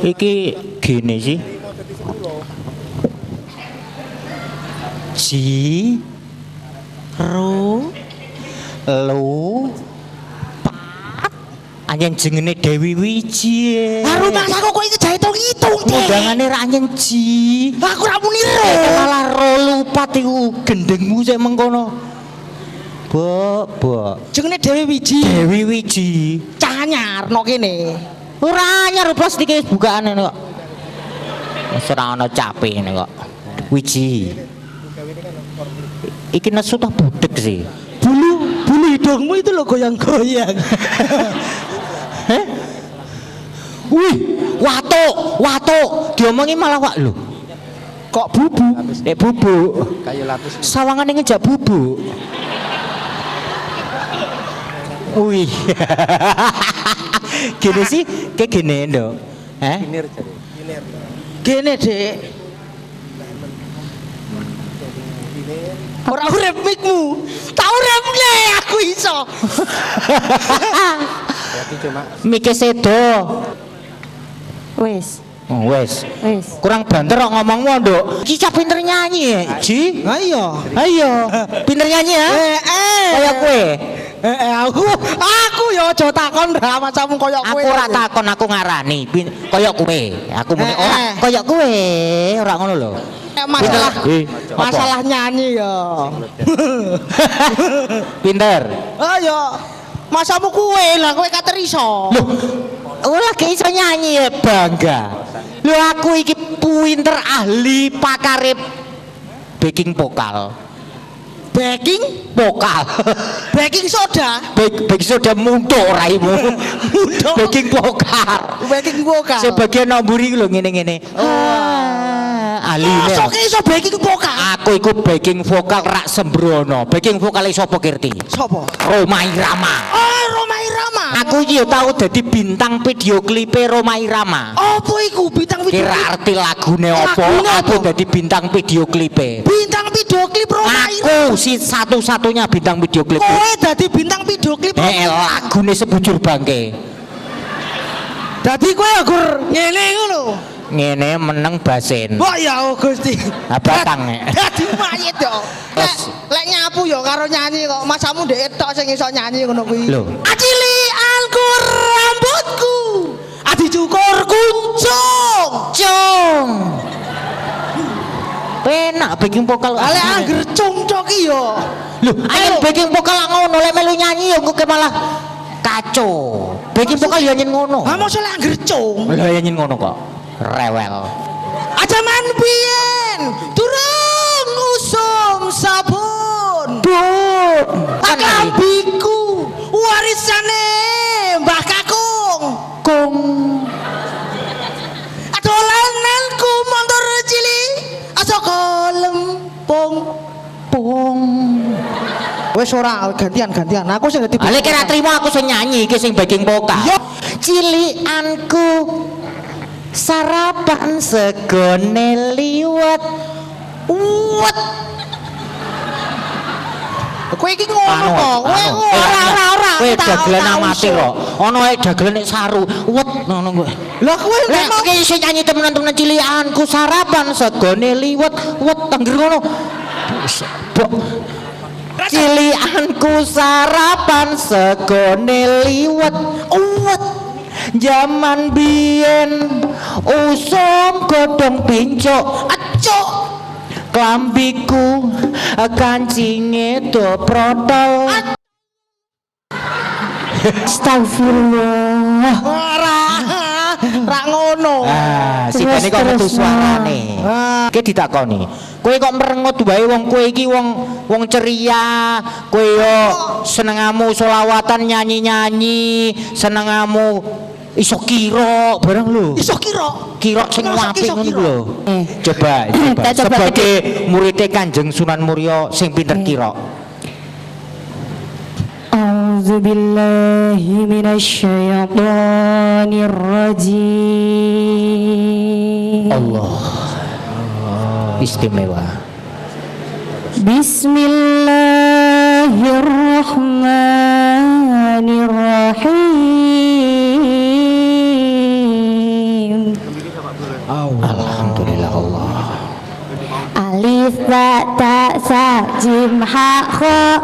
Iki gini sih. Si ro lo pat anjing jengene Dewi Wiji. Baru masaku kok iki jahe hitung dek. Undangane ra anjing ji. Aku ra muni ro. Malah ro lupat iku gendengmu sik mengkono. Bok. Jenenge Dewi Wiji. Dewi Wiji. Cah anyar no kene. Ora anyar plastike bukaane kok. Wis ora ana cape ngene kok. Wiji. Iki nesu tak budek sih. Bulu hidungmu itu lo goyang-goyang. Heh? Wih, watuk. Diomongi malah wak lho. Kok bubuk? Bubuk. Kayu lapis. Sawangane ngejak bubuk. Wih. Gini sih, kayak gini ndok. Kinir jare. Gene dek. Ora urip mikmu. Tau uripne aku iso. Berarti cuma Mike sedo. Wis. Wes. Wis. Kurang banter kok ngomongmu, Nduk. Iki cah pinter nyanyi ya, Ji. Ayo. Pinter nyanyi ya? Kayak kowe. Aku ya aja takon ra macamu koyo kowe. Aku ora takon, aku ngarani koyo kowe. Aku muni ora koyo kowe, ora ngono lho. Masalah nyanyi ya. Pinter. Ayo. Masamu kowe lah kowe kater iso. Loh, lagi iso nyanyi ya bangga. Lho aku iki pinter ahli pakare baking vokal. Baking Vokal. baking soda. Baking soda muntuk raimu. Muntuk. Baking vokal. Baking vokal. Sebagian nomburi lho ngene-ngene. Aline. Sok iso baking vokal. Aku iku baking vokal rak sembrono. Baking vokal sapa Kirti? Sapa? Roma Irama. Oh, Roma Irama. Aku iki tau dadi bintang video klipe Roma Irama. Apa iku bintang video? Kira arti lagune apa? Lagune apa? Aku dadi bintang video klipe. Bintang video klip Aku si satu-satunya bintang video klip. Kowe dadi bintang video klip. Lagune sebujur bangke. Dadi kowe gur ngene ngono. Ngene meneng basen. Mbok ya oh Gusti. Batang. Dadi mayit yo. Lek nyapu yo karo nyanyi kok. Masamu ndek tok sing iso nyanyi ngono kuwi. Lho. Acilianku rambutku. Adi cukur kuncung. Cung. Penak backing vokal. Lek angger cungcok iki yo. Lho, ayo backing vokal ngono lek melu nyanyi yo kok malah kacau. Backing vokal yo nyen ngono. Ha mosok lek angger cung. Lha yo nyen ngono kok. Rewel. Ajaman biyen durung usum sabun. Bun. Akambiku warisane Mbah Kakung. Kung. Dolananku motor cilik saka lempung. Pung. Wis ora gantian. Aku sing dadi. Ale kira trimo aku sing nyanyi iki sing backing vokal. Cilikanku sarapan segone liwet. Uwet. Kowe iki ngono kok. Kowe ora. Kowe dagelan amatir kok. Ono ae dagelan nek saru. Uwet ngono kowe. Lah kowe Lek iki sing nyanyi temenan-temenan cilikanku sarapan segone liwet. Uwet tengger ngono. Cilikanku sarapan segone liwet. Uwet. Zaman biyen usum godhong bencok. Acuk. Klambiku kancinge do protol. Astagfirullah. Ora ngono. Sipene kok metu suarane. Iki ditakoni. Kowe kok merengut wae wong kowe iki wong ceria. Kowe yo senengamu selawatan nyanyi-nyanyi, senengamu iso kira bareng lho. Iso kira. Kira sing apik ngono lho. Coba. Sebagai murid Kanjeng Sunan Muria sing pinter kira. A'udzubillahi minasyaitonir rajim. Allah. Istimewa. Bismillahirrahmanirrahim. Alhamdulillah Allah. Alif ba ta sa jim ha kha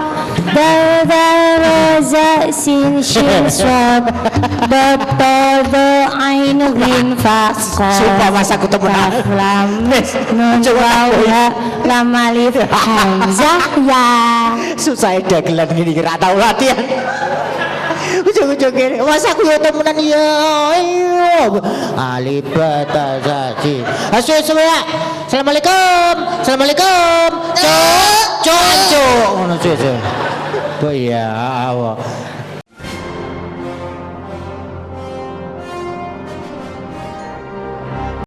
dal dal ra za sin shin shad dal ta dha ain ghin fa qa. Sumpah mas aku temenan. Lam nun waw ya lam alif hamzah ya. Susah dagelan gini kira tau latihan. Ujung-ujung gini, mas aku ya temenan ya. Alif ba ta sa jim. Asyik ya. Assalamualaikum. Assalamualaikum. Cuk. Ngono cuk. Oh iya.